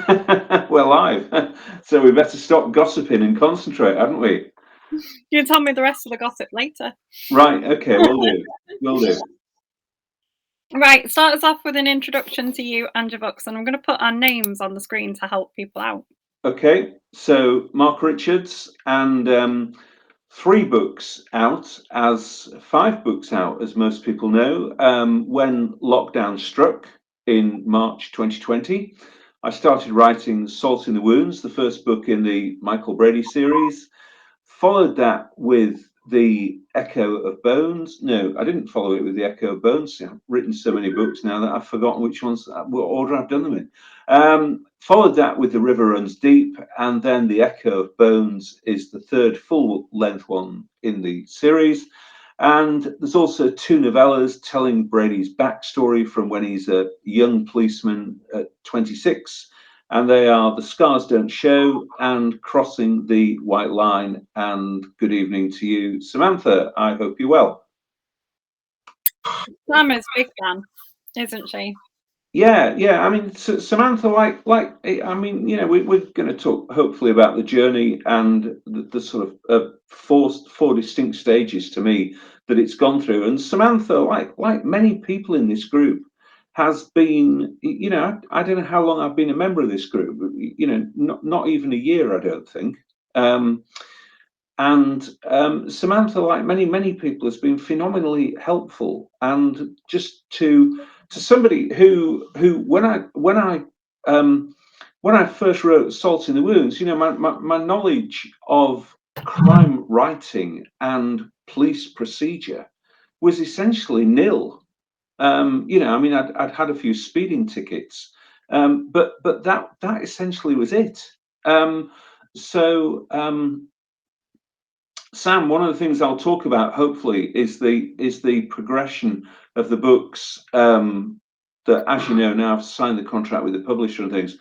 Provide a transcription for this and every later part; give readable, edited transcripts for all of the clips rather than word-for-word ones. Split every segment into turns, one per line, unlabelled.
We're live, so we better stop gossiping and concentrate, haven't we?
You tell me the rest of the gossip later.
Right, okay, we'll do. We'll do.
Right, start us off with an introduction to you and your books, and I'm going to put our names on the screen to help people out.
Okay, so Mark Richards, and 3 books out, as 5 books out, as most people know. When lockdown struck in March 2020, I started writing Salt in the Wounds, the first book in the Michael Brady series. Followed that with the Echo of Bones. No, I didn't follow it with the Echo of Bones. I've written so many books now that I've forgotten which ones, what order I've done them in. Followed that with The River Runs Deep, and then the Echo of Bones is the third full-length one in the series. And there's also 2 novellas telling Brady's backstory from when he's a young policeman at 26. And they are The Scars Don't Show and Crossing the White Line. And good evening to you, Samantha. I hope you're well.
Sam is a big fan, isn't she?
Yeah. I mean, Samantha, I mean, we're going to talk hopefully about the journey and the sort of four distinct stages to me that it's gone through. And Samantha, like many people in this group, has been, I don't know how long I've been a member of this group, but, not even a year, I don't think. And Samantha, like many people, has been phenomenally helpful, and just to somebody who when I first wrote Salt in the Wounds, my knowledge of crime writing and police procedure was essentially nil. I mean, I'd had a few speeding tickets, but that essentially was it. So. Sam, one of the things I'll talk about hopefully is the progression of the books. That, as you know, now I've signed the contract with the publisher and things.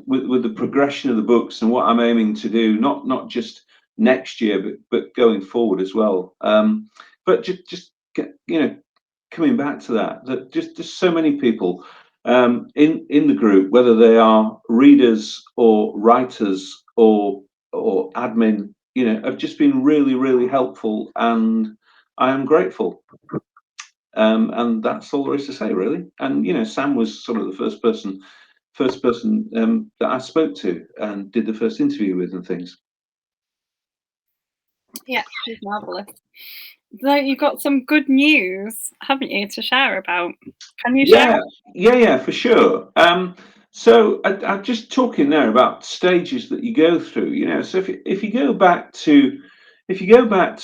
With the progression of the books and what I'm aiming to do, not just next year, but going forward as well. But just coming back to that just so many people in the group, whether they are readers or writers or admin, have just been really, really helpful, and I am grateful. And that's all there is to say, really. And Sam was sort of the first person that I spoke to and did the first interview with and things.
Yeah, she's marvelous. So you've got some good news, haven't you, to share about? Can you share?
Yeah, for sure. So I'm just talking there about stages that you go through. So if you go back to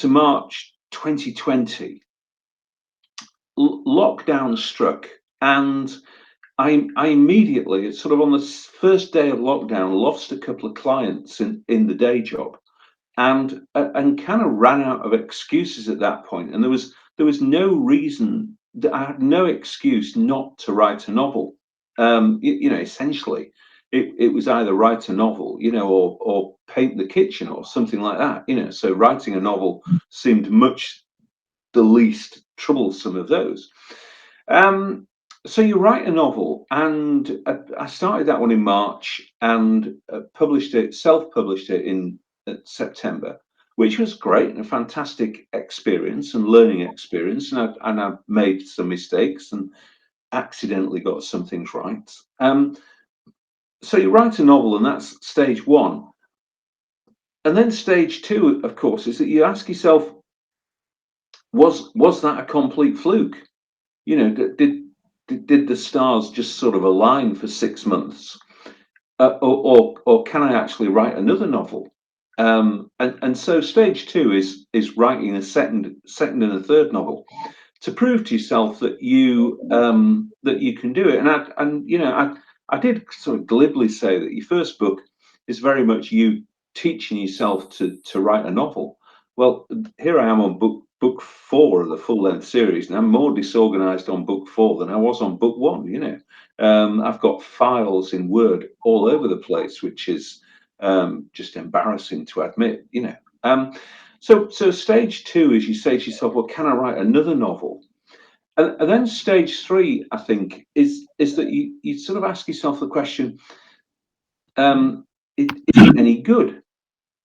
March 2020, lockdown struck, and I immediately, sort of on the first day of lockdown, lost a couple of clients in the day job, and kind of ran out of excuses at that point. And there was no reason that I had no excuse not to write a novel. Essentially, it was either write a novel, or paint the kitchen or something like that. So writing a novel seemed much the least troublesome of those. So you write a novel, and I started that one in March and self-published it in September, which was great and a fantastic experience and learning experience. And I made some mistakes and accidentally got some things right. So you write a novel, and that's stage one. And then stage two, of course, is that you ask yourself, was that a complete fluke? Did the stars just sort of align for 6 months, or can I actually write another novel? And so stage two is writing a second and a third novel to prove to yourself that you can do it. And I did sort of glibly say that your first book is very much you teaching yourself to write a novel. Well, here I am on book 4 of the full-length series, and I'm more disorganized on book 4 than I was on book 1. I've got files in Word all over the place, which is just embarrassing to admit. So stage two is you say to yourself, well, can I write another novel? And then stage three, I think, is that you sort of ask yourself the question, is it any good?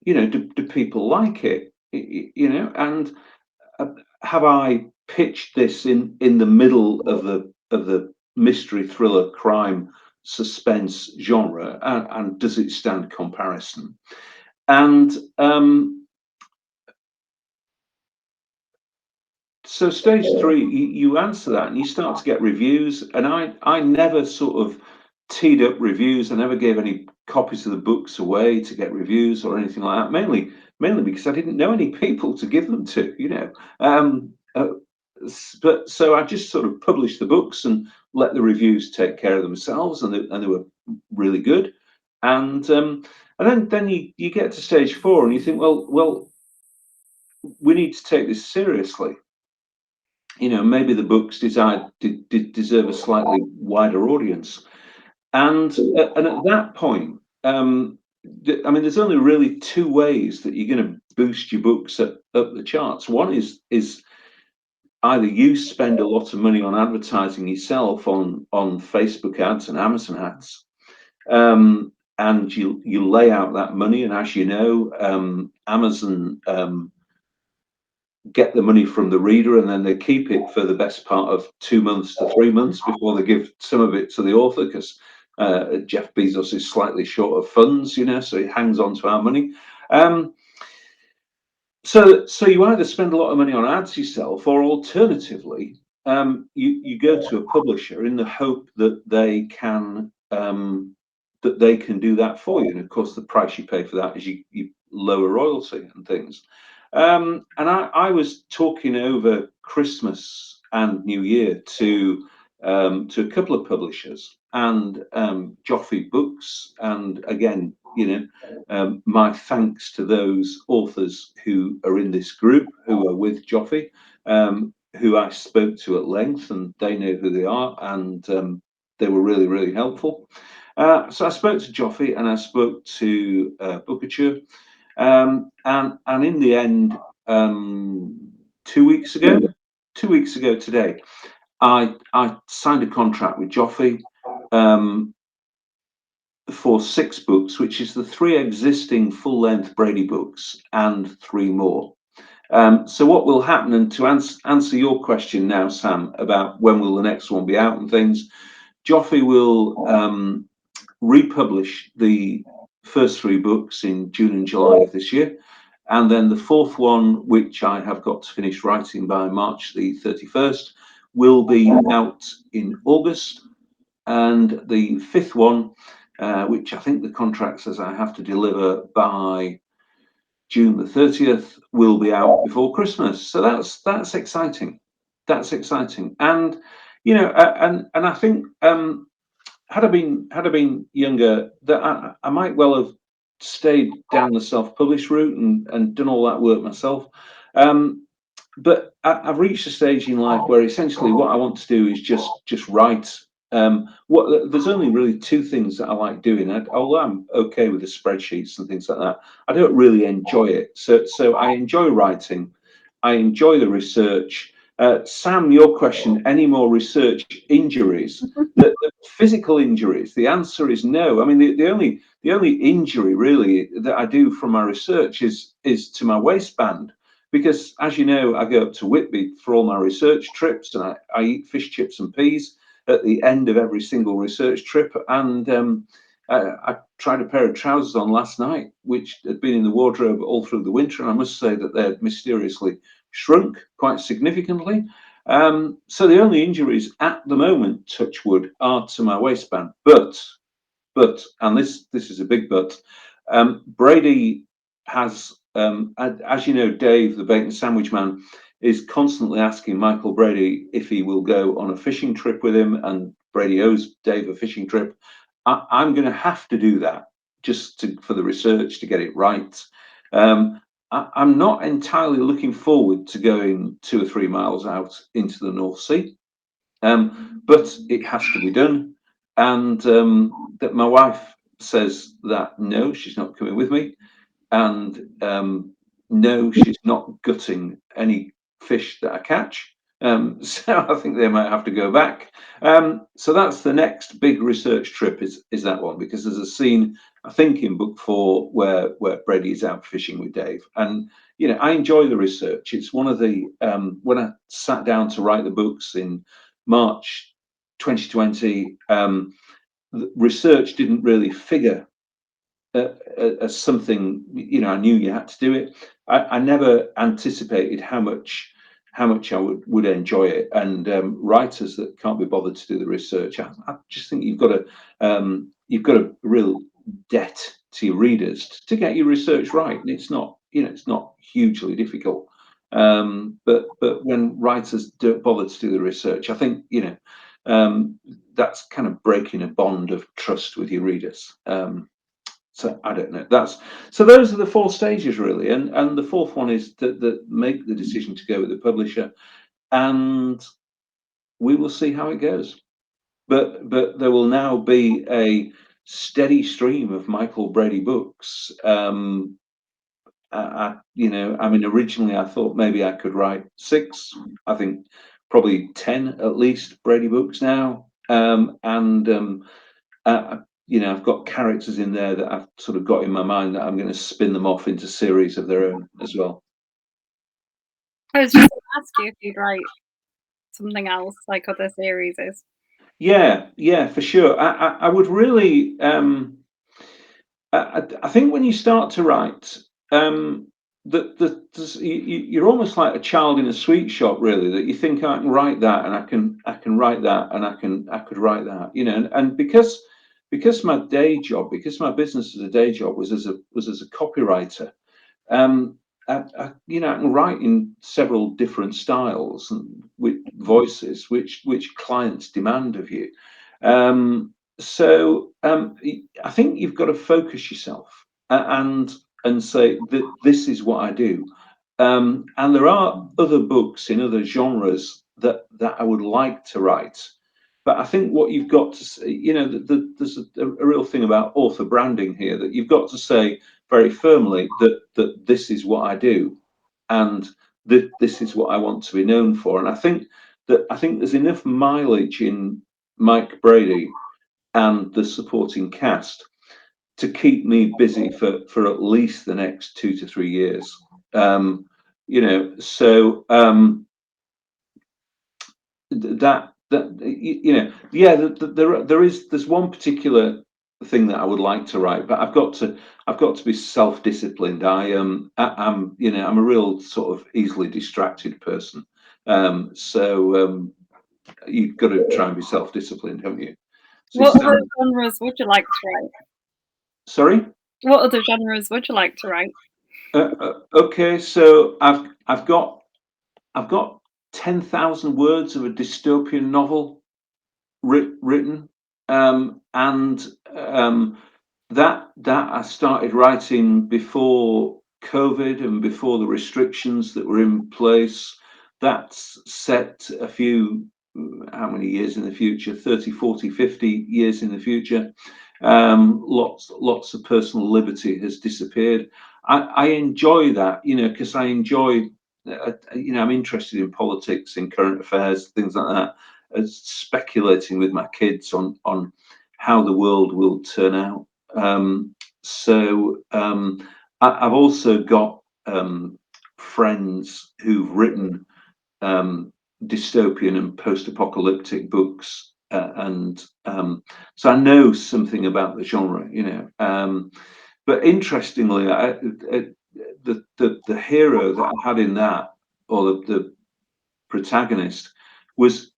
Do people like it? And have I pitched this in the middle of the mystery, thriller, crime, suspense genre, and does it stand comparison? And so stage three, you answer that and you start to get reviews. And I never sort of teed up reviews. I never gave any copies of the books away to get reviews or anything like that. Mainly because I didn't know any people to give them to. But so I just sort of published the books and let the reviews take care of themselves, and they were really good. And then you get to stage four and you think, well, we need to take this seriously. Maybe the books deserve a slightly wider audience. And at that point, there's only really two ways that you're going to boost your books up the charts. One is either you spend a lot of money on advertising yourself on Facebook ads and Amazon ads, and you lay out that money. And as you know, Amazon get the money from the reader, and then they keep it for the best part of 2 months to 3 months before they give some of it to the author, because Jeff Bezos is slightly short of funds, so he hangs on to our money. So you either spend a lot of money on ads yourself, or alternatively, you go to a publisher in the hope that they can do that for you. And of course, the price you pay for that is you lower royalty and things. And I was talking over Christmas and New Year to a couple of publishers, and Joffrey Books, and again, my thanks to those authors who are in this group, who are with Joffrey, who I spoke to at length, and they know who they are, and they were really, really helpful. So I spoke to Joffrey and I spoke to Bookouture. And in the end, 2 weeks ago today, I signed a contract with Joffrey for 6 books, which is the 3 existing full-length Brady books and 3 more. So what will happen, and to answer your question now, Sam, about when will the next one be out and things, Joffrey will republish the first 3 books in June and July of this year, and then the 4th one, which I have got to finish writing by March the 31st, will be out in August, and the 5th one, which I think the contract says I have to deliver by June the 30th, will be out before Christmas. So that's exciting. That's exciting, and and I think had I been younger, that I might well have stayed down the self-published route and done all that work myself. But I've reached a stage in life where essentially what I want to do is just write. There's only really 2 things that I like doing. Although I'm okay with the spreadsheets and things like that, I don't really enjoy it. So I enjoy writing. I enjoy the research. Sam, your question: any more research injuries? The physical injuries. The answer is no. I mean, the only injury really that I do from my research is to my waistband, because as you know, I go up to Whitby for all my research trips, and I eat fish chips and peas at the end of every single research trip. And I tried a pair of trousers on last night, which had been in the wardrobe all through the winter, and I must say that they're mysteriously shrunk quite significantly. So the only injuries at the moment, touch wood, are to my waistband. But, and this is a big but, Brady has, as you know, Dave, the bacon sandwich man, is constantly asking Michael Brady if he will go on a fishing trip with him, and Brady owes Dave a fishing trip. I'm going to have to do that just for the research to get it right. I'm not entirely looking forward to going 2 or 3 miles out into the North Sea, but it has to be done. And that my wife says that no, she's not coming with me, and no, she's not gutting any fish that I catch. So I think they might have to go back. So that's the next big research trip is that one, because there's a scene, I think, in book 4 where Brady's out fishing with Dave, and I enjoy the research. It's one of the when I sat down to write the books in March 2020, the research didn't really figure as something. I knew you had to do it. I never anticipated how much I would enjoy it. And writers that can't be bothered to do the research, I just think you've got a real debt to your readers to get your research right. And it's not hugely difficult. But when writers don't bother to do the research, I think that's kind of breaking a bond of trust with your readers. So I don't know. So those are the 4 stages really, and the fourth one is that make the decision to go with the publisher, and we will see how it goes. But there will now be a steady stream of Michael Brady books. Originally I thought maybe I could write 6. I think probably 10 at least Brady books now, I've got characters in there that I've sort of got in my mind that I'm going to spin them off into series of their own as well.
I was just going to ask you if you'd write something else, like other series is.
Yeah, for sure. I would really. I think when you start to write, you're almost like a child in a sweet shop, really. That you think I can write that, and I can write that, and I could write that, and because my day job, because my business as a day job was as a copywriter. I can write in several different styles and with voices which clients demand of you. I think you've got to focus yourself and say that this is what I do. And there are other books in other genres that I would like to write. But I think what you've got to say, there's a real thing about author branding here, that you've got to say very firmly that this is what I do, and that this is what I want to be known for. And I think there's enough mileage in Mike Brady and the supporting cast to keep me busy for at least the next 2 to 3 years. There's one particular thing that I would like to write, but I've got to be self-disciplined. I'm a real sort of easily distracted person. You've got to try and be self-disciplined, haven't you? So
what other genres would you like to write?
Sorry?
What other genres would you like to write?
Okay, so I've got 10,000 words of a dystopian novel written, and that I started writing before COVID and before the restrictions that were in place. That's set a few, how many years in the future? 30, 40, 50 years in the future. Lots of personal liberty has disappeared. I enjoy that, because I enjoy, I'm interested in politics, in current affairs, things like that, as speculating with my kids on how the world will turn out. I've also got friends who've written dystopian and post-apocalyptic books, and so I know something about the genre, but interestingly, the hero that I had in that, or the protagonist, was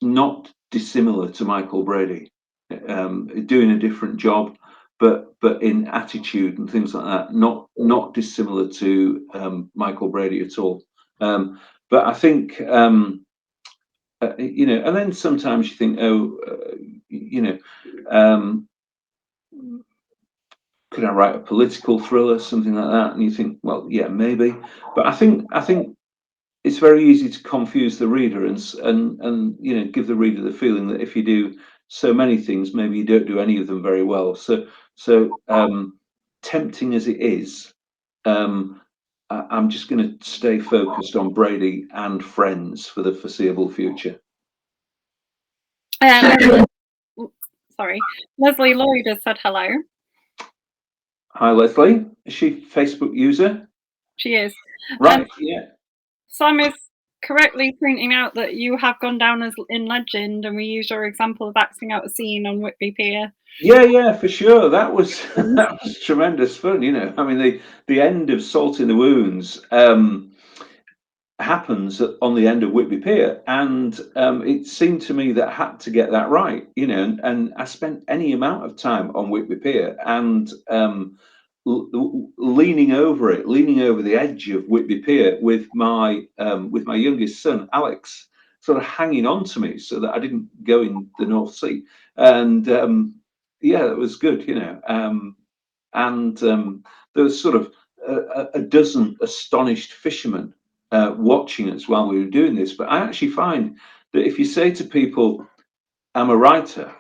not dissimilar to Michael Brady, doing a different job, but in attitude and things like that, not dissimilar to Michael Brady at all. But I think, and then sometimes you think, could I write a political thriller, something like that? And you think, well, yeah, maybe. But I think it's very easy to confuse the reader and give the reader the feeling that if you do so many things, maybe you don't do any of them very well. So tempting as it is, I'm just going to stay focused on Brady and Friends for the foreseeable future.
Sorry, Leslie Lloyd has said hello.
Hi, Leslie. Is she a Facebook user?
She is.
Right, yeah.
Sam is correctly pointing out that you have gone down as in legend, and we use your example of acting out a scene on Whitby Pier.
Yeah, for sure. That was tremendous fun. You know, I mean, the end of Salt in the Wounds happens on the end of Whitby Pier, and it seemed to me that I had to get that right. You know, and I spent any amount of time on Whitby Pier, and leaning over the edge of Whitby Pier with my youngest son Alex, sort of hanging on to me so that I didn't go in the North Sea. And yeah, it was good, you know. And there was sort of a dozen astonished fishermen watching us while we were doing this. But I actually find that if you say to people, "I'm a writer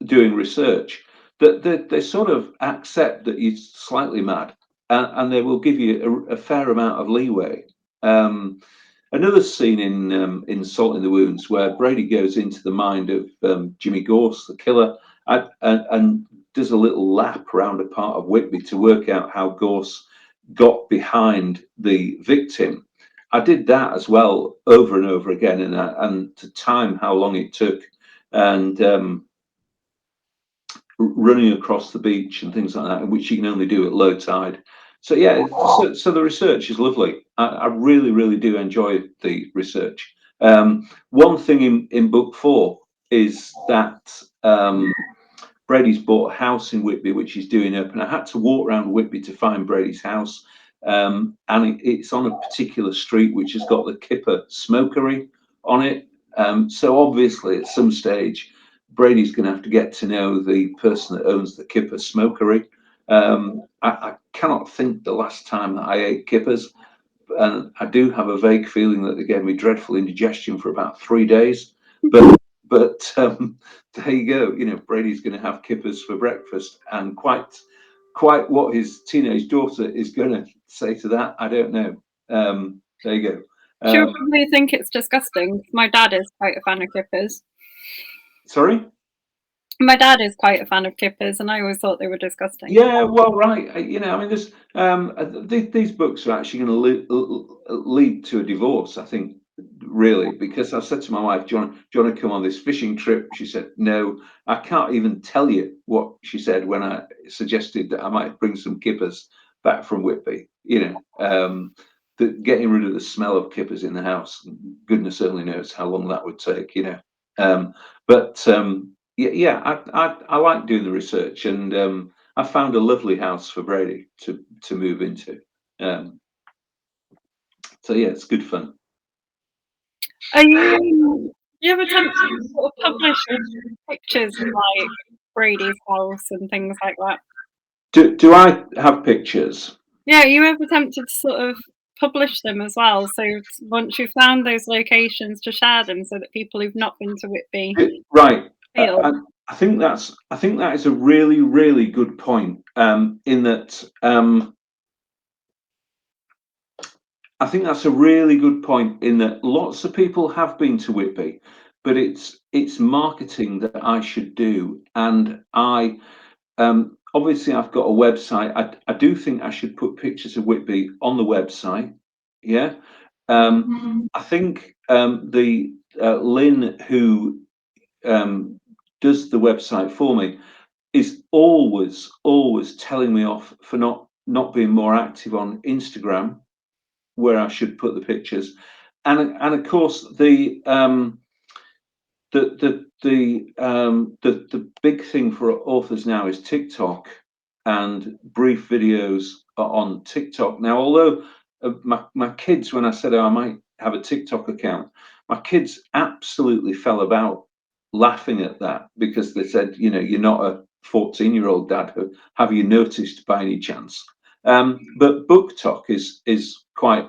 doing research," that they sort of accept that you're slightly mad, and they will give you a fair amount of leeway. Another scene in Salt in the Wounds where Brady goes into the mind of Jimmy Gorse, the killer, and does a little lap around a part of Whitby to work out how Gorse got behind the victim. I did that as well over and over again, and to time how long it took, and running across the beach and things like that, which you can only do at low tide. So yeah, so the research is lovely. I really do enjoy the research. One thing in book 4 is that Brady's bought a house in Whitby, which he's doing up, and I had to walk around Whitby to find Brady's house. And it's on a particular street which has got the Kipper Smokery on it. So obviously, at some stage, Brady's going to have to get to know the person that owns the Kipper Smokery. I cannot think the last time that I ate kippers, and I do have a vague feeling that they gave me dreadful indigestion for about 3 days. But there you go. You know, Brady's going to have kippers for breakfast, and quite what his teenage daughter is going to say to that, I don't know. There you go.
She'll probably think it's disgusting. My dad is quite a fan of kippers.
Sorry?
My dad is quite a fan of kippers, and I always thought they were disgusting.
Yeah, well, right. You know, I mean, these books are actually going to lead to a divorce, I think, really, because I said to my wife, do you want to come on this fishing trip? She said, no. I can't even tell you what she said when I suggested that I might bring some kippers back from Whitby. You know, getting rid of the smell of kippers in the house, goodness only knows how long that would take, you know. Yeah, I like doing the research, and I found a lovely house for Brady to move into. So yeah, it's good fun.
Are you ever tempted to sort of publish pictures of like Brady's house and things like that?
Do I have pictures?
Yeah, you ever tempted to sort of publish them as well? So once you've found those locations, to share them so that people who've not been to Whitby,
right?
feel.
I think that is a really good point. In that, I think that's a really good point. In that, lots of people have been to Whitby, but it's marketing that I should do, and obviously I've got a website. I do think I should put pictures of Whitby on the website. Yeah. I think the Lynn who does the website for me is always telling me off for not being more active on Instagram, where I should put the pictures, and of course the big thing for authors now is TikTok, and brief videos are on TikTok now. Although my kids, when I said, oh, I might have a TikTok account, my kids absolutely fell about laughing at that, because they said, you know, you're not a 14-year-old dad. Have you noticed by any chance? But BookTok is quite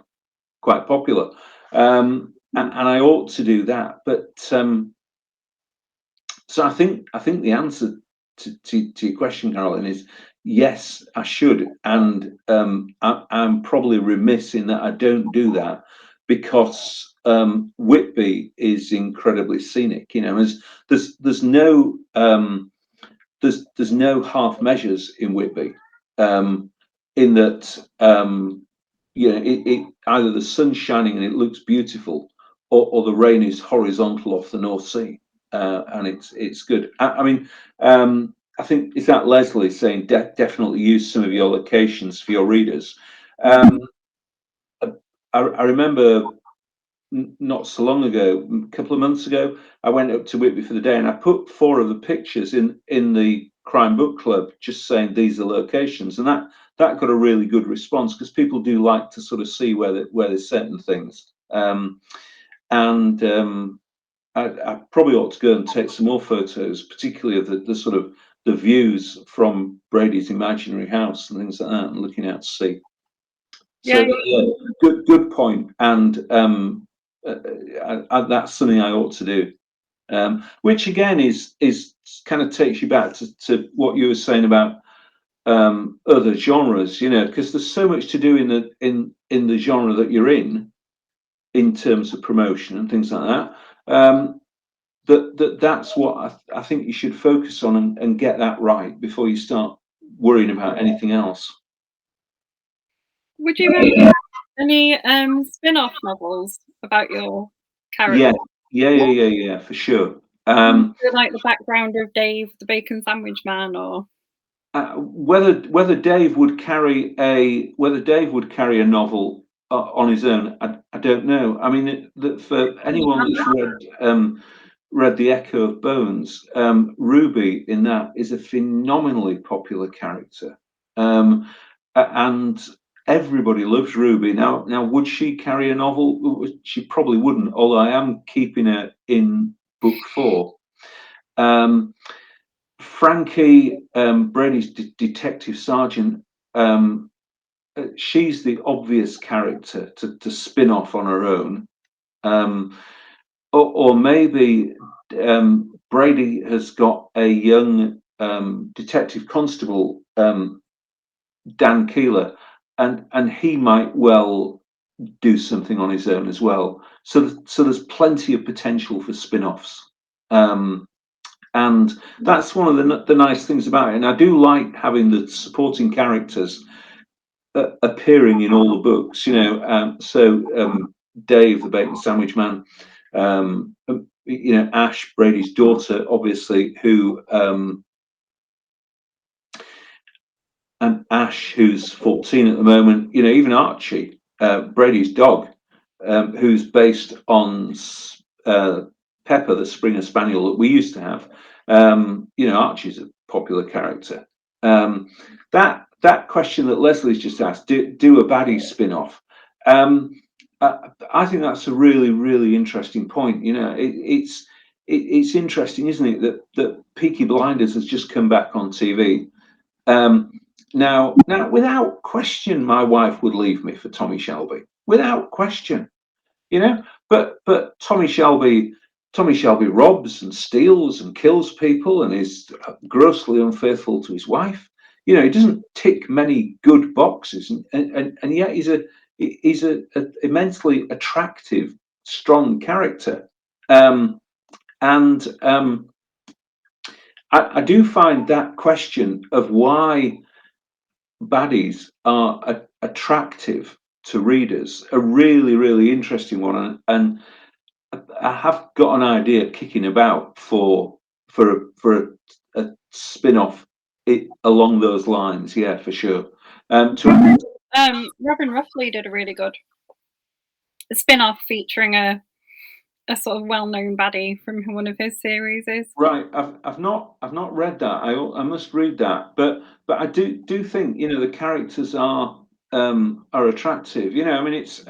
popular, and I ought to do that. But so I think the answer to your question, Caroline, is yes, I should, and I'm probably remiss in that I don't do that because Whitby is incredibly scenic. You know, there's no there's no half measures in Whitby, in that you know it either the sun's shining and it looks beautiful, or the rain is horizontal off the North Sea, and it's good. I mean, I think is that Leslie saying definitely use some of your locations for your readers. I remember not so long ago, a couple of months ago, I went up to Whitby for the day, and I put 4 of the pictures in the Crime Book Club, just saying these are locations, and that got a really good response because people do like to sort of see where there's certain things. I probably ought to go and take some more photos, particularly of the sort of the views from Brady's imaginary house and things like that, and looking out to sea. So yeah, good point, and that's something I ought to do. Which again is kind of takes you back to what you were saying about other genres, you know, because there's so much to do in the genre that you're in terms of promotion and things like that. That's what I think you should focus on and get that right before you start worrying about anything else.
Would you recommend any spin-off novels about your character?
Yeah, for sure.
Like the background of Dave, the bacon sandwich man, or
whether Dave would carry a novel on his own, I don't know. I mean, for anyone that's read The Echo of Bones, Ruby in that is a phenomenally popular character, and everybody loves Ruby. Now, would she carry a novel? She probably wouldn't. Although I am keeping her in book 4. Frankie, Brady's detective sergeant, she's the obvious character to spin off on her own, or maybe Brady has got a young detective constable, Dan Keeler, and he might well do something on his own as well. So there's plenty of potential for spin-offs. And that's one of the nice things about it. And I do like having the supporting characters appearing in all the books, you know. Dave, the bacon sandwich man, you know, Ash, Brady's daughter, obviously, and Ash, who's 14 at the moment, you know, even Archie, Brady's dog, who's based on Pepper, the Springer Spaniel that we used to have. You know, Archie's a popular character. That question that Leslie's just asked, do a baddie spin-off? I think that's a really, really interesting point. You know, it's interesting, isn't it, that Peaky Blinders has just come back on TV. Now, without question, my wife would leave me for Tommy Shelby, without question. You know, but Tommy Shelby robs and steals and kills people and is grossly unfaithful to his wife. You know, he doesn't tick many good boxes, and yet he's a immensely attractive, strong character. I do find that question of why baddies are attractive to readers a really, really interesting one, and I have got an idea kicking about for a spin-off along those lines. Yeah, for sure.
Robin Ruffley did a really good spin-off featuring a sort of well-known baddie from one of his series.
Right, I've not read that. I must read that, but I do think, you know, the characters are attractive. You know, I mean, it's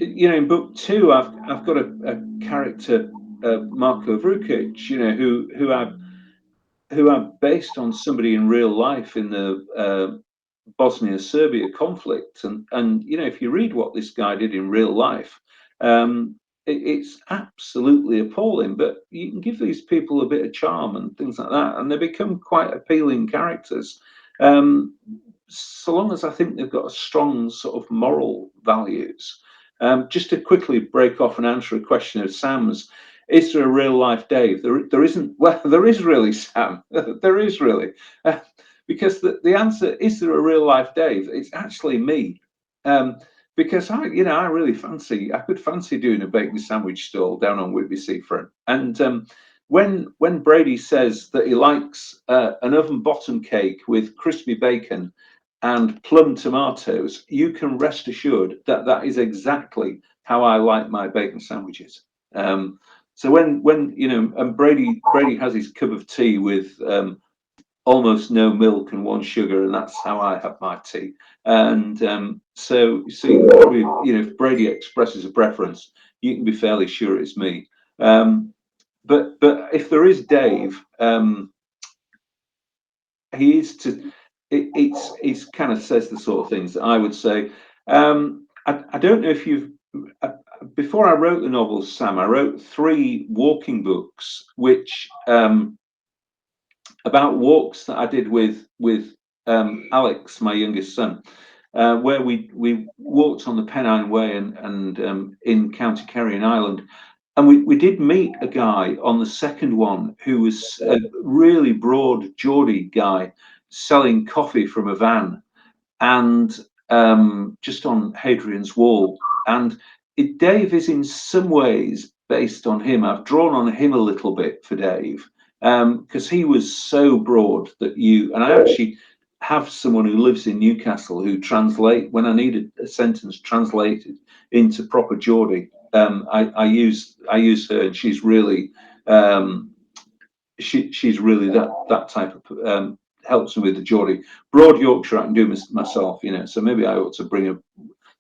you know, in book 2, I've got a character, Marko Vrukic, you know, who are based on somebody in real life in the Bosnia-Serbia conflict, and you know, if you read what this guy did in real life, it's absolutely appalling. But you can give these people a bit of charm and things like that, and they become quite appealing characters. So long as I think they've got a strong sort of moral values. Just to quickly break off and answer a question of Sam's, is there a real life Dave? There isn't. Well, there is really, Sam. There is really, because the answer is there a real life Dave? It's actually me, because I really I could fancy doing a bacon sandwich stall down on Whitby seafront, and when Brady says that he likes an oven bottom cake with crispy bacon and plum tomatoes, you can rest assured that that is exactly how I like my bacon sandwiches. So when and Brady has his cup of tea with almost no milk and one sugar, and that's how I have my tea. And so you see, probably if Brady expresses a preference, you can be fairly sure it's me. But if there is Dave, he is to it's kind of says the sort of things that I would say. I don't know if you've before I wrote the novels, Sam, I wrote 3 walking books, which about walks that I did with Alex, my youngest son, where we walked on the Pennine Way and in County Kerry in Ireland. And we did meet a guy on the second one who was a really broad Geordie guy selling coffee from a van, and just on Hadrian's Wall. And Dave is in some ways based on him. I've drawn on him a little bit for Dave, because he was so broad that and I actually have someone who lives in Newcastle who translate when I needed a sentence translated into proper Geordie. I use her, and she's really she's really that type of helps me with the Geordie. Broad Yorkshire I can do myself, so maybe I ought to bring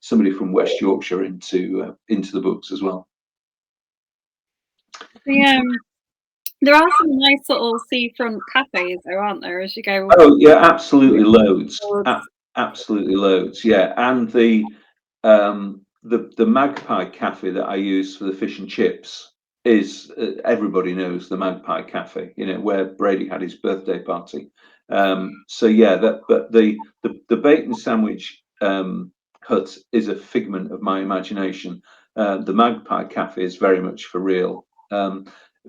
somebody from West Yorkshire into the books as well.
There are some nice little seafront cafes, though, aren't there? As you go.
Oh yeah, absolutely loads. Absolutely loads. Yeah, and the Magpie Cafe that I use for the fish and chips is everybody knows the Magpie Cafe. Where Brady had his birthday party. So yeah, but the bacon sandwich hut is a figment of my imagination. The Magpie Cafe is very much for real.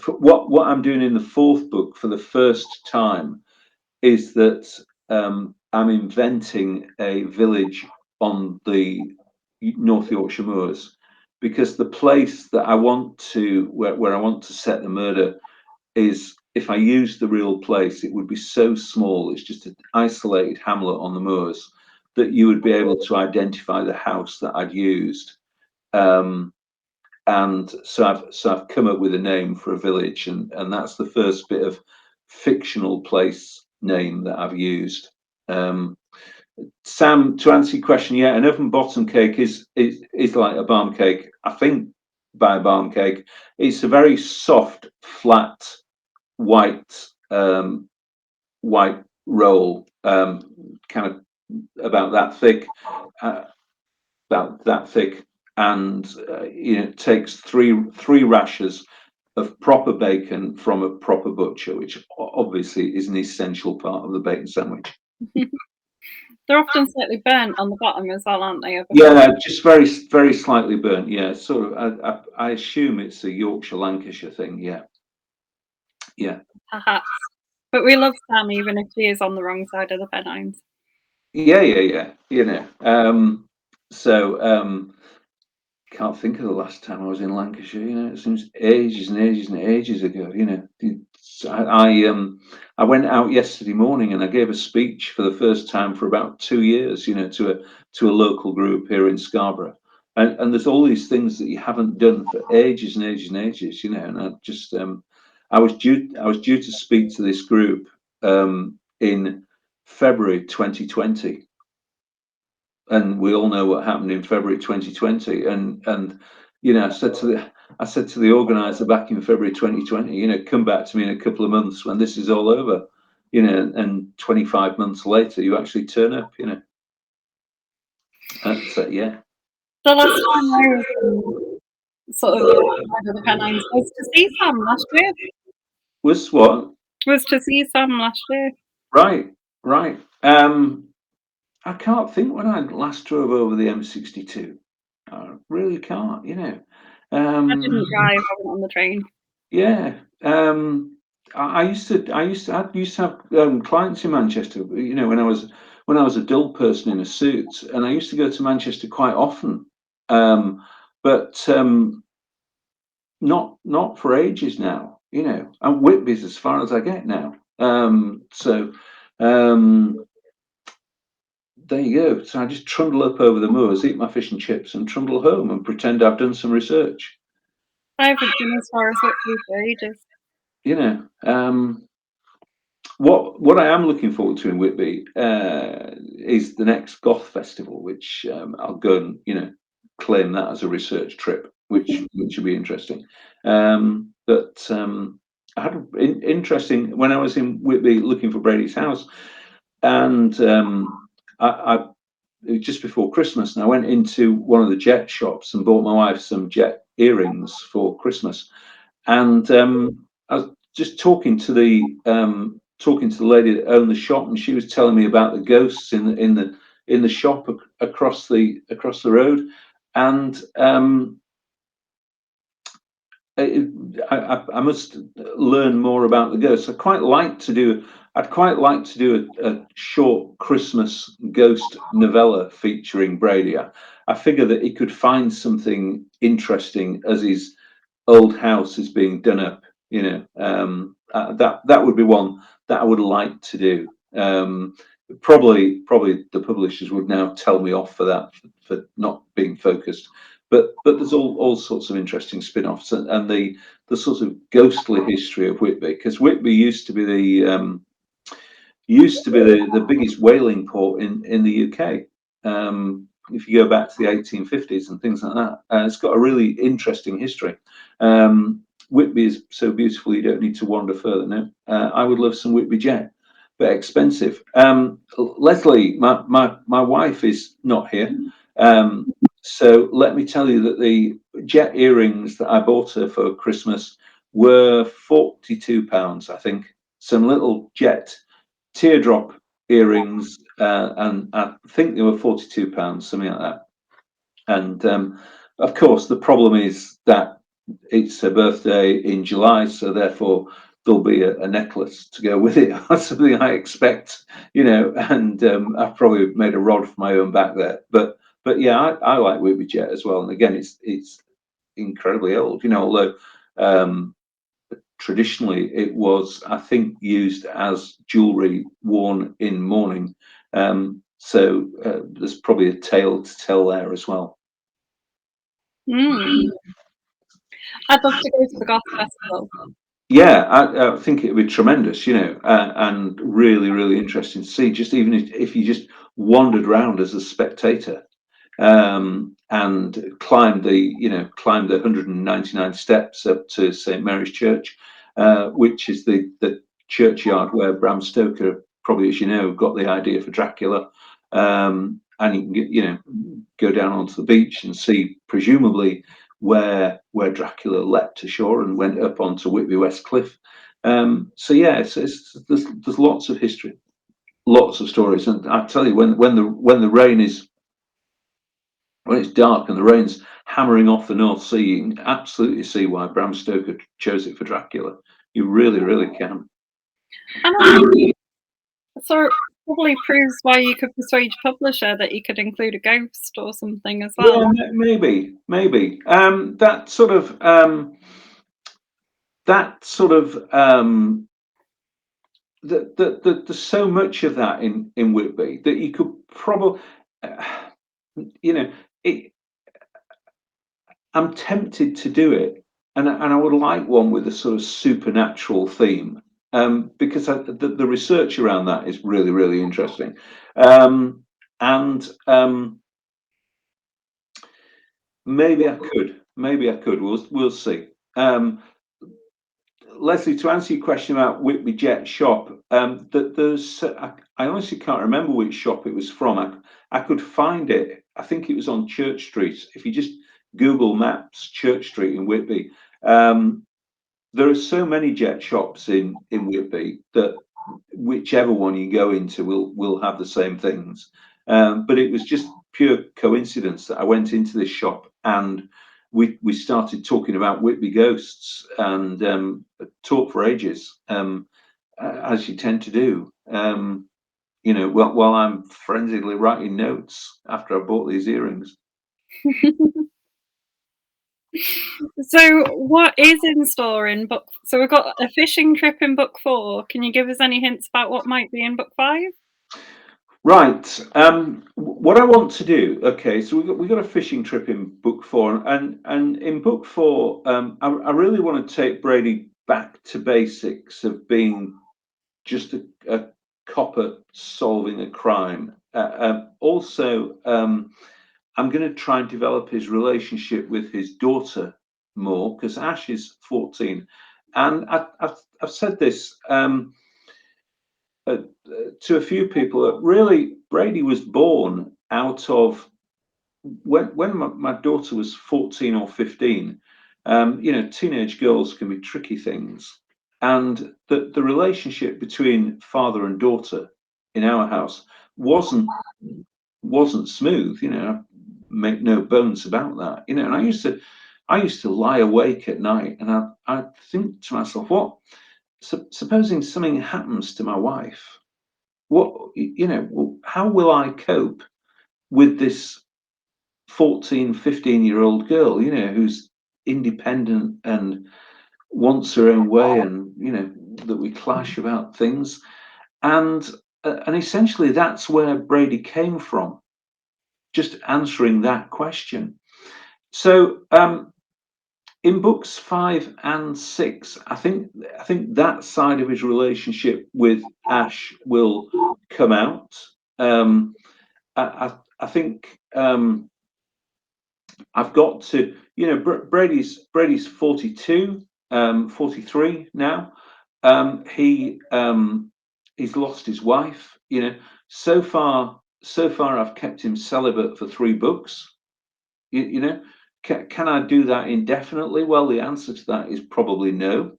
What I'm doing in the 4th book for the first time is that I'm inventing a village on the North Yorkshire moors, because the place that I want to where I want to set the murder is, if I use the real place, it would be so small. It's just an isolated hamlet on the moors that you would be able to identify the house that I'd used. And so I've come up with a name for a village, and that's the first bit of fictional place name that I've used. Sam, to answer your question, yeah, an oven bottom cake is like a barm cake. I think by a barm cake, it's a very soft, flat, white roll, kind of about that thick, and it takes three rashers of proper bacon from a proper butcher, which obviously is an essential part of the bacon sandwich.
They're often slightly burnt on the bottom as well, aren't they?
Yeah, just very, very slightly burnt. Yeah, sort of. I assume it's a Yorkshire Lancashire thing. Yeah, yeah.
Perhaps, but we love Sam even if she is on the wrong side of the Pennines.
Yeah. Can't think of the last time I was in Lancashire. It seems ages and ages and ages ago. I went out yesterday morning and I gave a speech for the first time for about 2 years. To a local group here in Scarborough, and there's all these things that you haven't done for ages and ages and ages. And I just I was due to speak to this group in February 2020. And we all know what happened in February 2020. And I said to the organizer back in February 2020, come back to me in a couple of months when this is all over, and 25 months later you actually turn up, So yeah.
The last time I was sort of Ride of the Pennines was to see Sam last year.
Was what?
Was to see Sam last year.
Right, right. I can't think when I last drove over the M62. I really can't, you know.
I didn't drive, I went on the train.
Yeah. I used to have clients in Manchester. You know, when I was a dull person in a suit, and I used to go to Manchester quite often. But not for ages now. You know, and Whitby's as far as I get now. So there you go. So I just trundle up over the moors, eat my fish and chips, and trundle home and pretend I've done some research.
I haven't been as far as Whitby for ages.
You know, what I am looking forward to in Whitby is the next goth festival, which I'll go and claim that as a research trip, which will be interesting. But I had interesting when I was in Whitby looking for Brady's house, and I it was just before Christmas, and I went into one of the jet shops and bought my wife some jet earrings for Christmas. And I was just talking to the lady that owned the shop, and she was telling me about the ghosts in the shop across the road. And I must learn more about the ghosts. I'd quite like to do a short Christmas ghost novella featuring Brady. I figure that he could find something interesting as his old house is being done up. That would be one that I would like to do. Probably the publishers would now tell me off for that, for not being focused. But there's all sorts of interesting spin-offs, and the sort of ghostly history of Whitby, because Whitby used to be the biggest whaling port in the UK. If you go back to the 1850s and things like that, it's got a really interesting history. Whitby is so beautiful you don't need to wander further. No, I would love some Whitby jet, but expensive. Leslie, my wife is not here, so let me tell you that the jet earrings that I bought her for Christmas were £42, I think. Some little jet teardrop earrings, and I think they were £42, something like that. And of course, the problem is that it's her birthday in July, so therefore there'll be a necklace to go with it, or something I expect, and I've probably made a rod for my own back there. But yeah, I like Whitby Jet as well. And again, it's incredibly old, although traditionally it was, I think, used as jewelry worn in mourning. So there's probably a tale to tell there as well.
I'd love to go to the goth festival.
Yeah, I think it would be tremendous, and really, really interesting to see. Just even if you just wandered around as a spectator, and climbed the 199 steps up to St Mary's Church, which is the churchyard where Bram Stoker, probably as you know, got the idea for Dracula. And you can go down onto the beach and see presumably where Dracula leapt ashore and went up onto Whitby West Cliff. So yeah, there's lots of history, lots of stories, and I tell you, when the rain is, when it's dark and the rain's hammering off the North Sea, you can absolutely see why Bram Stoker chose it for Dracula. You really, really can.
So it probably proves why you could persuade your publisher that you could include a ghost or something as well.
Yeah, maybe. That sort of there's so much of that in Whitby that you could probably, I'm tempted to do it, and I would like one with a sort of supernatural theme, because the research around that is really, really interesting, and maybe I could. We'll see. Leslie, to answer your question about Whitby Jet shop, I honestly can't remember which shop it was from. I could find it. I think it was on Church Street. If you just Google Maps Church Street in Whitby, there are so many jet shops in Whitby that whichever one you go into will have the same things. But it was just pure coincidence that I went into this shop and we started talking about Whitby ghosts and talked for ages, as you tend to do. You know, while I'm frenziedly writing notes after I bought these earrings.
So, what is in store in book? So, we've got a fishing trip in book 4. Can you give us any hints about what might be in book 5?
Right. What I want to do. Okay, so we got a fishing trip in book 4, and in book 4, I really want to take Brady back to basics of being just a copper solving a crime. Also, I'm going to try and develop his relationship with his daughter more, because Ash is 14, and I've said this to a few people that really Brady was born out of when my daughter was 14 or 15. You know, teenage girls can be tricky things, and the relationship between father and daughter in our house wasn't smooth. You know, make no bones about that. You know, and I used to lie awake at night and I think to myself, what, supposing something happens to my wife, what, you know, how will I cope with this 14, 15-year-old girl, you know, who's independent and wants her own way, and you know that we clash about things, and essentially that's where Brady came from, just answering that question. So in books 5 and 6, I think that side of his relationship with Ash will come out. I think I've got to, you know, Brady's 42, 43 now. He's lost his wife. You know, so far I've kept him celibate for 3 books. You know, can I do that indefinitely? Well, the answer to that is probably no.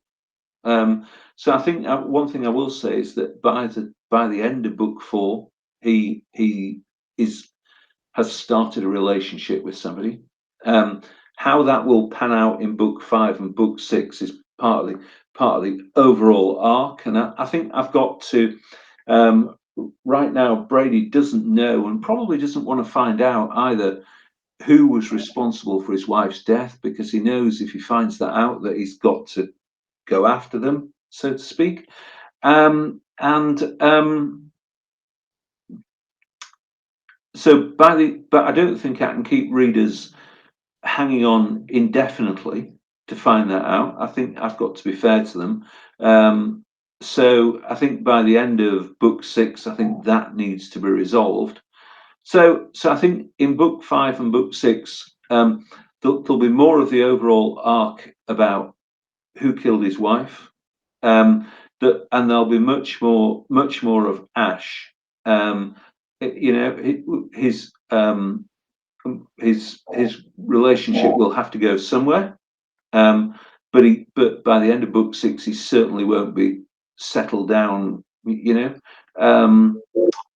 So I think one thing I will say is that by the end of book 4, he has started a relationship with somebody. How that will pan out in book 5 and book 6 is part of the overall arc, and I think I've got to. Right now, Brady doesn't know and probably doesn't want to find out either who was responsible for his wife's death, because he knows if he finds that out that he's got to go after them, so to speak. So but I don't think I can keep readers hanging on indefinitely to find that out. I think I've got to be fair to them. So I think by the end of book 6, I think that needs to be resolved. So I think in book 5 and book 6, there'll be more of the overall arc about who killed his wife, and there'll be much more of Ash. You know, his relationship will have to go somewhere, but by the end of book 6, he certainly won't be settled down. You know,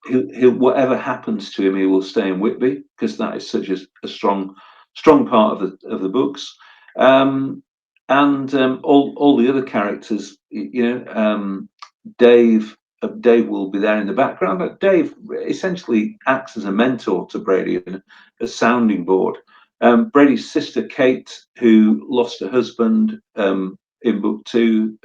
he'll whatever happens to him, he will stay in Whitby, because that is such a strong part of the books. And all the other characters, you know, Dave will be there in the background, but Dave essentially acts as a mentor to Brady and a sounding board. Brady's sister Kate, who lost her husband in book 2,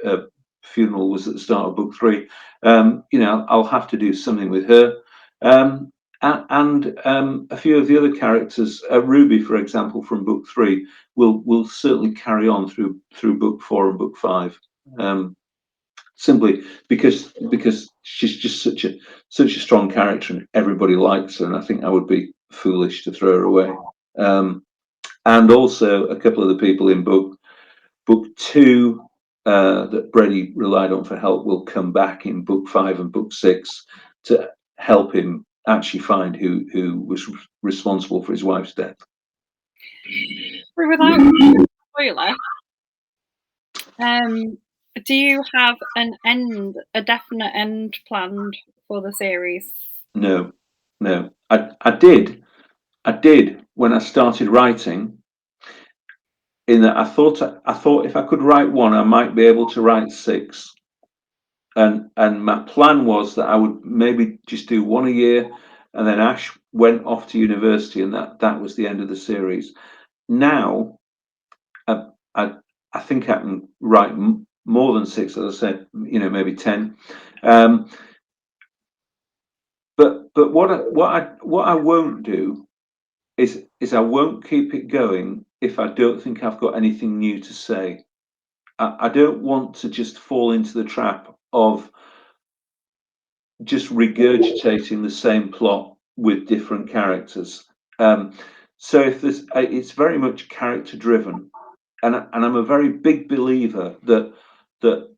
funeral was at the start of book 3. You know, I'll have to do something with her. And a few of the other characters, Ruby, for example, from book 3, will certainly carry on through book 4 and book 5. Simply because she's just such a strong character and everybody likes her, and I think I would be foolish to throw her away. And also a couple of the people in book 2 that Brady relied on for help will come back in book 5 and book 6 to help him actually find who was responsible for his wife's death.
without spoiler, do you have a definite end planned for the series?
No. I did when I started writing. In that I thought if I could write one, I might be able to write 6. And my plan was that I would maybe just do one a year, and then Ash went off to university, and that was the end of the series. Now, I think I can write more than 6, as I said, maybe 10. But what I won't do is I won't keep it going if I don't think I've got anything new to say. I don't want to just fall into the trap of just regurgitating the same plot with different characters. So if there's, it's very much character driven, and I'm a very big believer that the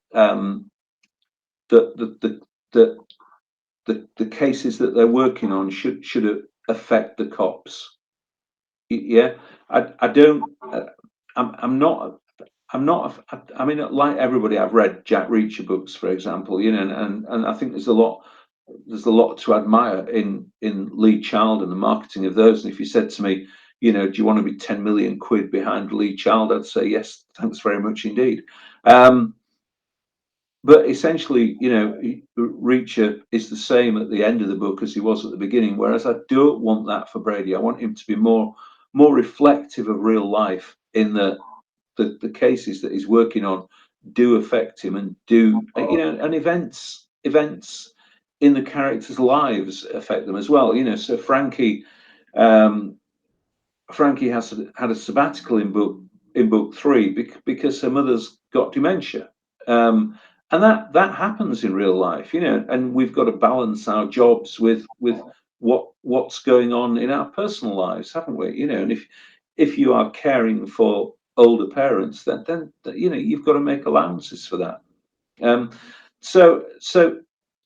cases that they're working on should affect the cops. Yeah, I don't. I'm not. I mean, like everybody, I've read Jack Reacher books, for example. And I think there's a lot to admire in Lee Child and the marketing of those. And if you said to me, do you want to be 10 million quid behind Lee Child? I'd say yes, thanks very much indeed. But essentially, Reacher is the same at the end of the book as he was at the beginning. Whereas I don't want that for Brady. I want him to be more reflective of real life, in the cases that he's working on do affect him, and and events in the characters' lives affect them as well. So Frankie has had a sabbatical in book 3 because her mother's got dementia. And that happens in real life, and we've got to balance our jobs with what's going on in our personal lives, haven't we? And if you are caring for older parents, then you've got to make allowances for that. So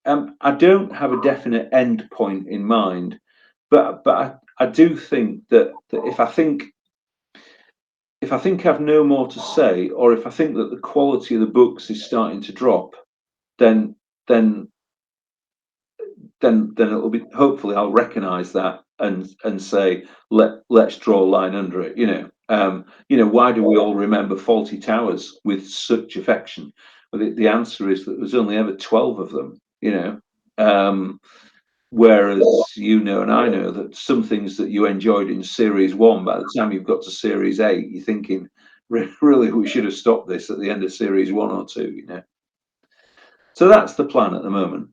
I don't have a definite end point in mind, but I do think that if I think I've no more to say, or if I think that the quality of the books is starting to drop, then it'll be, hopefully I'll recognise that and say, let's draw a line under it. Why do we all remember Fawlty Towers with such affection? Well, the answer is that there's only ever 12 of them. Whereas and I know that some things that you enjoyed in series 1, by the time you've got to series 8, you're thinking, really, we should have stopped this at the end of series 1 or 2. So that's the plan at the moment.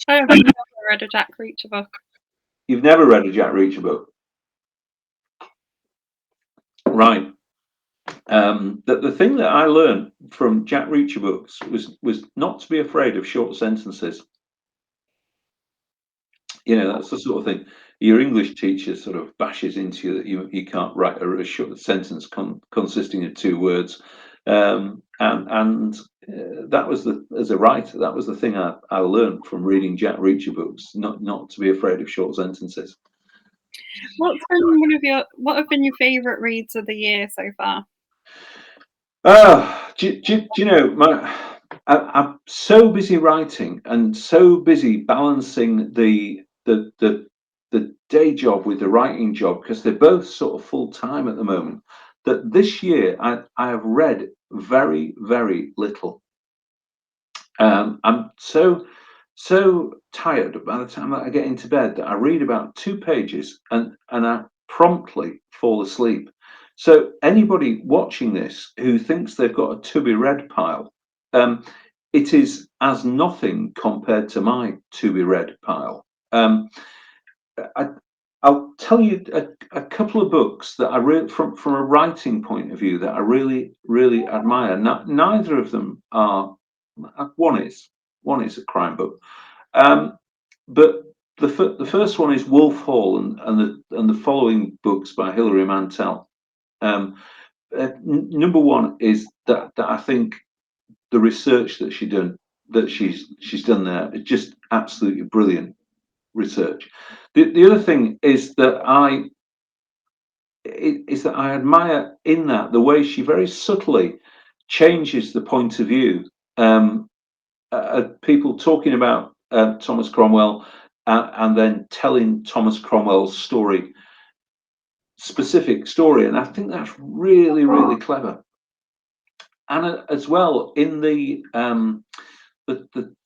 I've never read a Jack Reacher book.
You've never read a Jack Reacher book, right? The thing that I learned from Jack Reacher books was not to be afraid of short sentences. That's the sort of thing your English teacher sort of bashes into you, that you can't write a short sentence consisting of 2 words. And that was as a writer, that was the thing I learned from reading Jack Reacher books, not to be afraid of short sentences.
What have been your favourite reads of the year so far?
Do you know, I'm so busy writing and so busy balancing the day job with the writing job, because they're both sort of full time at the moment, that this year I have read very, very little. I'm so tired by the time that I get into bed that I read about 2 pages and I promptly fall asleep. So anybody watching this who thinks they've got a to be read pile, it is as nothing compared to my to be read pile. I'll tell you a couple of books that I read from a writing point of view that I really, really admire. Neither of them are. One is a crime book, but the first one is Wolf Hall, and the following books by Hilary Mantel. Number one is that I think the research that she's done there is just absolutely brilliant research. The other thing is that is that I admire in that the way she very subtly changes the point of view. People talking about Thomas Cromwell and then telling Thomas Cromwell's specific story, and I think that's really, really clever. And as well, in the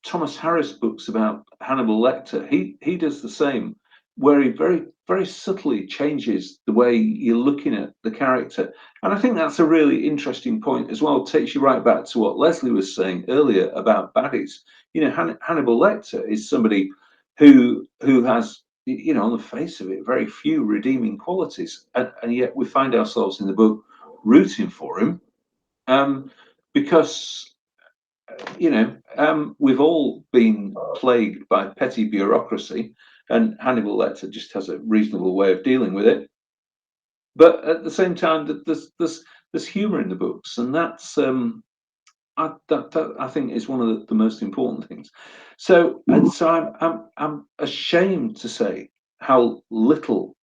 Thomas Harris books about Hannibal Lecter, he does the same, where he very, very subtly changes the way you're looking at the character. And I think that's a really interesting point as well. It takes you right back to what Leslie was saying earlier about baddies. You know, Hannibal Lecter is somebody who has, you know, on the face of it, very few redeeming qualities, and yet we find ourselves in the book rooting for him, because you know, we've all been plagued by petty bureaucracy, and Hannibal Lecter just has a reasonable way of dealing with it. But at the same time, there's humour in the books, and that's that I think is one of the most important things. So I'm ashamed to say how little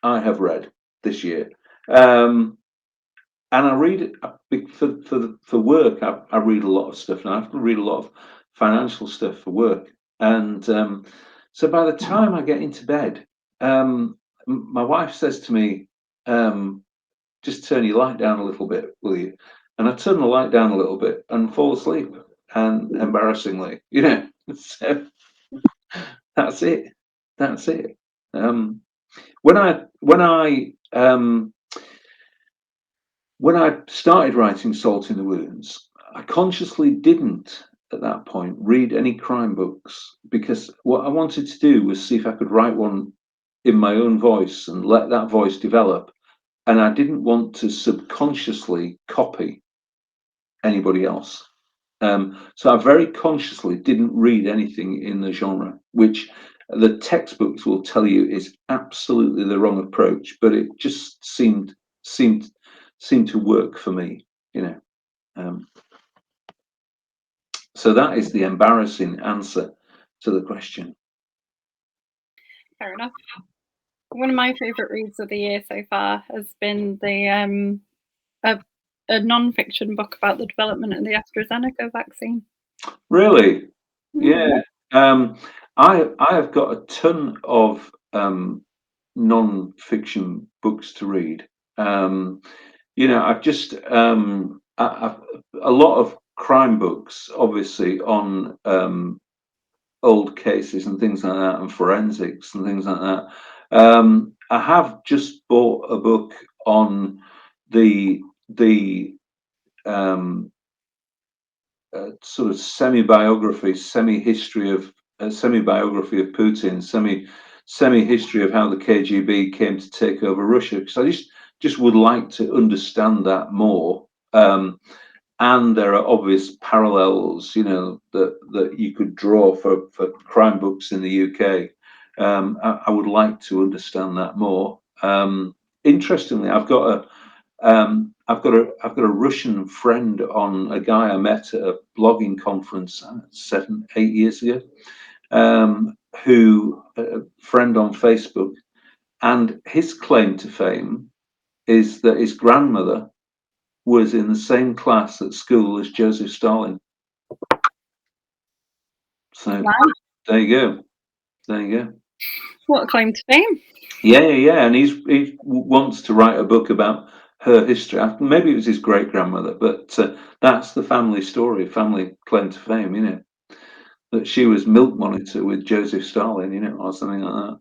I have read this year. And I read for work. I read a lot of stuff, and I have to read a lot of financial stuff for work. And so by the time I get into bed, my wife says to me, "Just turn your light down a little bit, will you?" And I turn the light down a little bit and fall asleep. And embarrassingly, you know, so that's it. That's it. When I started writing Salt in the Wounds, I consciously didn't at that point read any crime books, because what I wanted to do was see if I could write one in my own voice and let that voice develop. And I didn't want to subconsciously copy anybody else. So I very consciously didn't read anything in the genre, which the textbooks will tell you is absolutely the wrong approach, but it just seemed to work for me, you know. So that is the embarrassing answer to the question.
Fair enough. One of my favourite reads of the year so far has been the a non-fiction book about the development of the AstraZeneca vaccine.
Really? Yeah. I have got a ton of non-fiction books to read. You know, I've just I've a lot of crime books, obviously, on old cases and things like that, and forensics and things like that. I have just bought a book on the sort of semi-biography, semi-history of semi-biography of Putin, semi-history of how the KGB came to take over Russia, because I just would like to understand that more. And there are obvious parallels, you know, that you could draw for crime books in the UK. I would like to understand that more. Interestingly, I've got a Russian friend, on a guy I met at a blogging conference 7-8 years ago, who a friend on Facebook, and his claim to fame is that his grandmother was in the same class at school as Joseph Stalin. So wow. There you go. There you go.
What a claim to fame.
Yeah. And he wants to write a book about her history. Maybe it was his great grandmother, but that's the family story, family claim to fame, you know, that she was milk monitor with Joseph Stalin, you know, or something like that.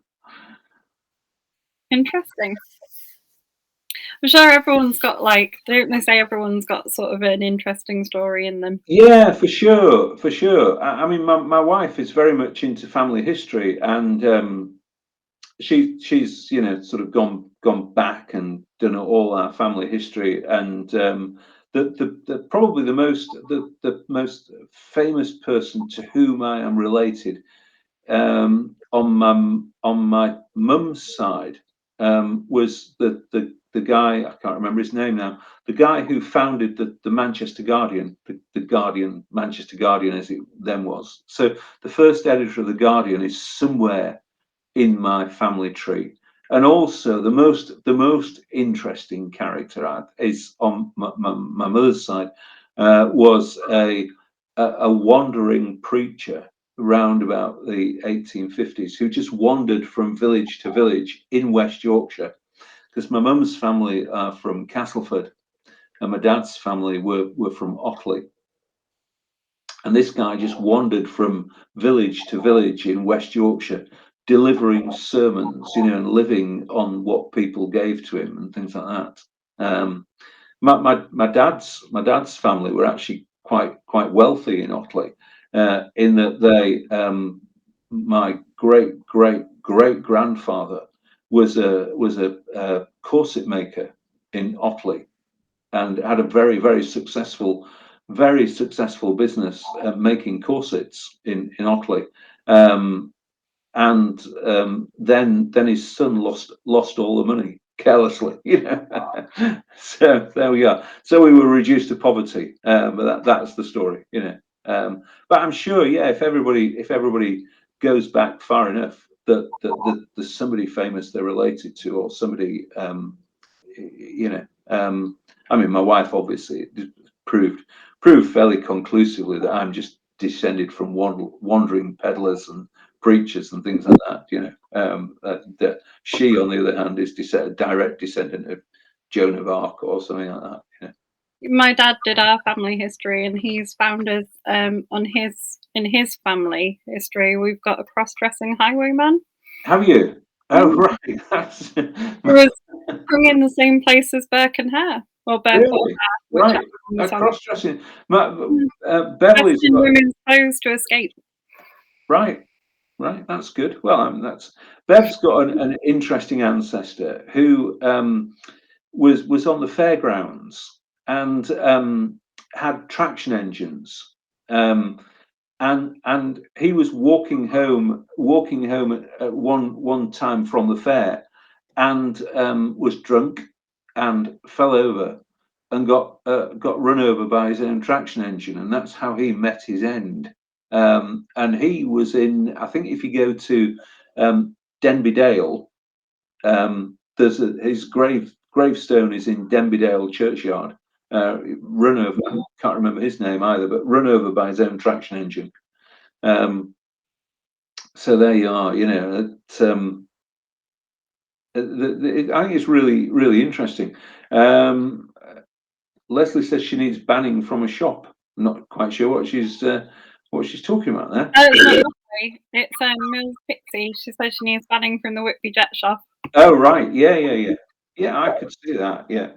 Interesting. I'm sure everyone's got, like, don't they say everyone's got sort of an interesting story in them?
Yeah, for sure. I mean, my wife is very much into family history, and she's you know, sort of gone back and done all our family history, and the probably the most famous person to whom I am related, on my mum's side, was the guy, I can't remember his name now, the guy who founded the Manchester Guardian, the Guardian, Manchester Guardian as it then was. So the first editor of the Guardian is somewhere in my family tree, And also the most interesting character is on my mother's side, was a wandering preacher around about the 1850s who just wandered from village to village in West Yorkshire, because my mum's family are from Castleford and my dad's family were from Otley. And this guy just wandered from village to village in West Yorkshire, delivering sermons, and living on what people gave to him and things like that. My dad's family were actually quite wealthy in Otley, in that my great grandfather was a corset maker in Otley, and had a very successful business making corsets in Otley. Then his son lost all the money carelessly, So there we are. So we were reduced to poverty, but that's the story, But I'm sure, yeah, if everybody goes back far enough, that there's somebody famous they're related to, or somebody, I mean, my wife obviously proved fairly conclusively that I'm just descended from wandering peddlers and preachers and things like that. That she, on the other hand, is a direct descendant of Joan of Arc or something like that.
My dad did our family history, and he's found us in his family history. We've got a cross-dressing highwayman.
Have you? Oh, right. That's
Who was hung in the same place as Burke and Hare, or Burke
really?
or Hare,
Right. Cross-dressing. Beverly's
in women's clothes to escape.
Right. That's good. Well, Bev's got an interesting ancestor who was on the fairgrounds and had traction engines, and he was walking home at one time from the fair, and was drunk and fell over and got run over by his own traction engine, and that's how he met his end. And he was in, I think, if you go to Denby Dale, there's his gravestone is in Denby Dale churchyard. Run over, can't remember his name either, but run over by his own traction engine. So there you are. I think it's really interesting. Leslie says she needs banning from a shop. I'm not quite sure what she's talking about there.
It's Mills Pixie. She says she needs banning from the Whitby Jet Shop.
Oh, right. Yeah. Yeah, I could see that. Yeah.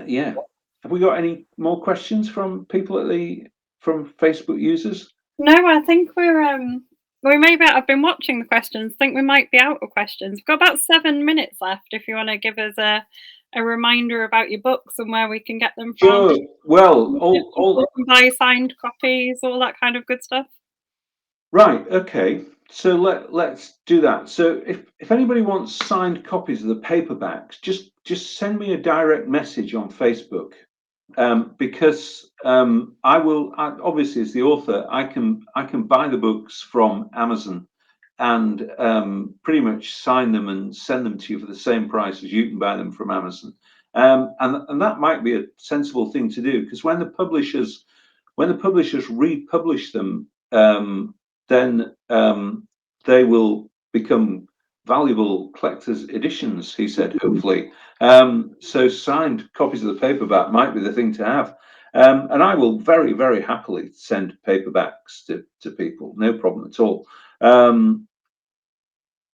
Yeah. Have we got any more questions from people from Facebook users?
No, I think we maybe, I've been watching the questions. I think we might be out of questions. We've got about 7 minutes left. If you want to give us a reminder about your books and where we can get them from.
Sure. Well, all
buy signed copies, all that kind of good stuff.
Right. Okay. So let's do that. So if anybody wants signed copies of the paperbacks, just send me a direct message on Facebook, because obviously, as the author, I can buy the books from Amazon and pretty much sign them and send them to you for the same price as you can buy them from Amazon. And that might be a sensible thing to do, because when the publishers republish them, then they will become valuable collector's editions, he said, hopefully. So signed copies of the paperback might be the thing to have. And I will very happily send paperbacks to people, no problem at all.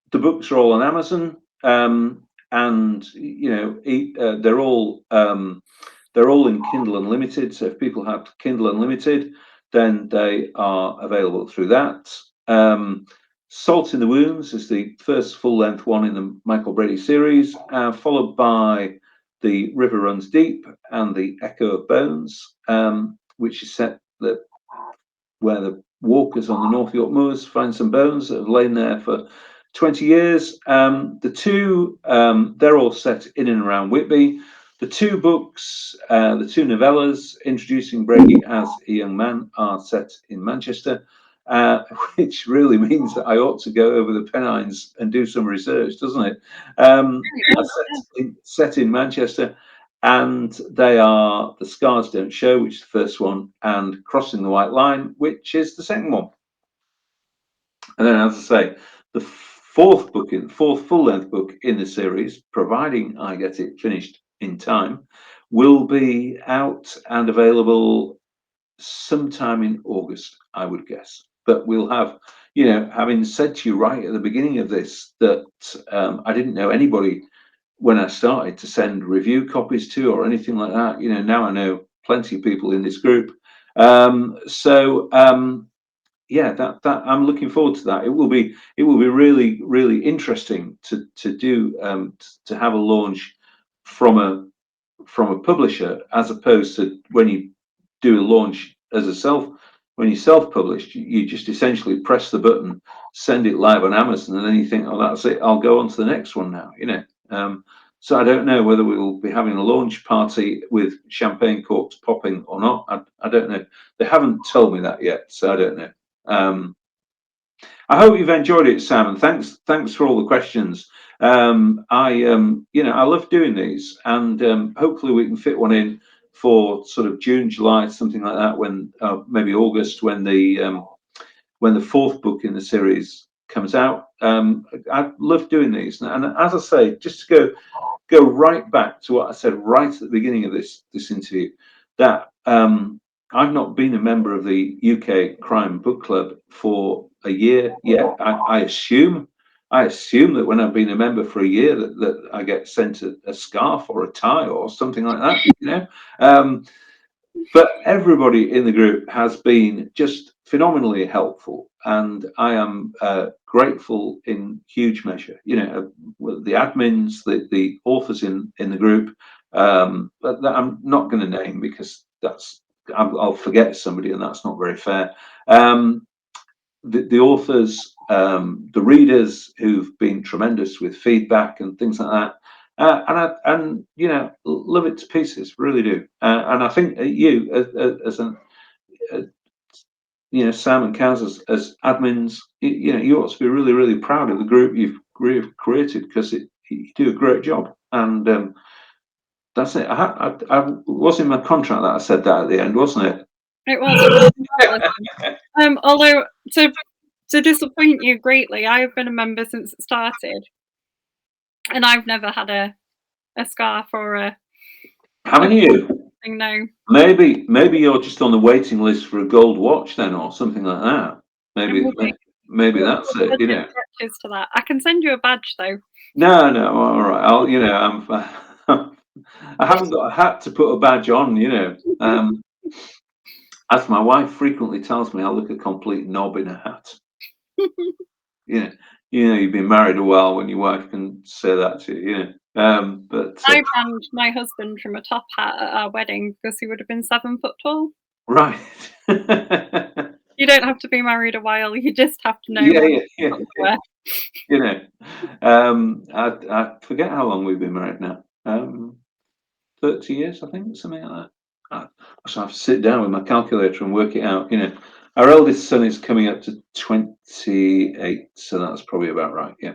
The books are all on Amazon, and they're all in Kindle Unlimited. So if people have Kindle Unlimited, then they are available through that. Salt in the Wounds is the first full-length one in the Michael Brady series, followed by The River Runs Deep and The Echo of Bones, which is set where the walkers on the North York moors find some bones that have lain there for 20 years. The two, they're all set in and around Whitby. The two books, the two novellas introducing Brady as a young man, are set in Manchester. which really means that I ought to go over the Pennines and do some research, doesn't it? Set in Manchester, and they are The Scars Don't Show, which is the first one, and Crossing the White Line, which is the second one. And then, as I say, the fourth full-length book in the series, providing I get it finished in time, will be out and available sometime in August, I would guess. But we'll have, having said to you right at the beginning of this that I didn't know anybody when I started to send review copies to or anything like that. Now I know plenty of people in this group. Yeah, that I'm looking forward to that. It will be really, really interesting to do to have a launch from a publisher, as opposed to when you do a launch when you're self-published, you just essentially press the button, send it live on Amazon, and then you think, oh, that's it, I'll go on to the next one now. So I don't know whether we will be having a launch party with champagne corks popping or not. I don't know. They haven't told me that yet, so I don't know. I hope you've enjoyed it, Sam, and thanks for all the questions. I love doing these, and hopefully we can fit one in for sort of June, July, something like that, when maybe August, when the fourth book in the series comes out. I love doing these, and as I say, just to go right back to what I said right at the beginning of this interview, that I've not been a member of the UK Crime Book Club for a year yet. I assume that when I've been a member for a year that I get sent a scarf or a tie or something like that, But everybody in the group has been just phenomenally helpful, and I am grateful in huge measure. The admins, the authors in the group, but that I'm not going to name because I'll forget somebody, and that's not very fair. The authors, the readers who've been tremendous with feedback and things like that. And love it to pieces, really do. And I think you, as Sam and Kaz as admins, you ought to be really, really proud of the group you've created, because you do a great job. And that's it. I was in my contract that I said that at the end, wasn't it?
It was. Although to disappoint you greatly, I've been a member since it started, and I've never had a scarf or a.
Haven't you?
No.
Maybe you're just on the waiting list for a gold watch then, or something like that. Maybe that's it.
To that, I can send you a badge though.
No, all right. I haven't got a hat to put a badge on. As my wife frequently tells me, I look a complete knob in a hat. You've been married a while when your wife can say that to you. But
I banned my husband from a top hat at our wedding because he would have been 7 foot tall.
Right.
You don't have to be married a while. You just have to know.
Yeah. I forget how long we've been married now. 30 years, I think, something like that. So I have to sit down with my calculator and work it out. Our eldest son is coming up to 28, so that's probably about right. Yeah.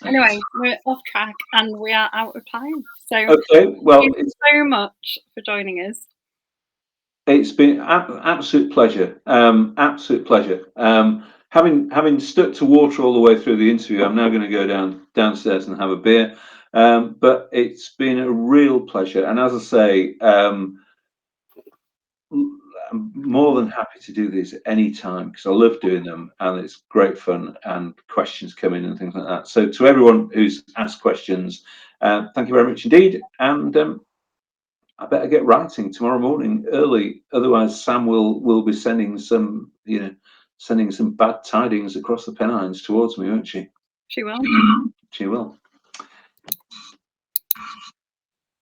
Anyway, we're off track and we are out of time. So
okay, well,
thank you so much for joining us.
It's been absolute pleasure. Absolute pleasure. Having stuck to water all the way through the interview, I'm now going to go downstairs and have a beer. But it's been a real pleasure, and as I say, I'm more than happy to do these at any time because I love doing them, and it's great fun, and questions come in and things like that. So to everyone who's asked questions, thank you very much indeed, and I better get writing tomorrow morning early, otherwise Sam will be sending some bad tidings across the Pennines towards me, won't she?
She will.
She will.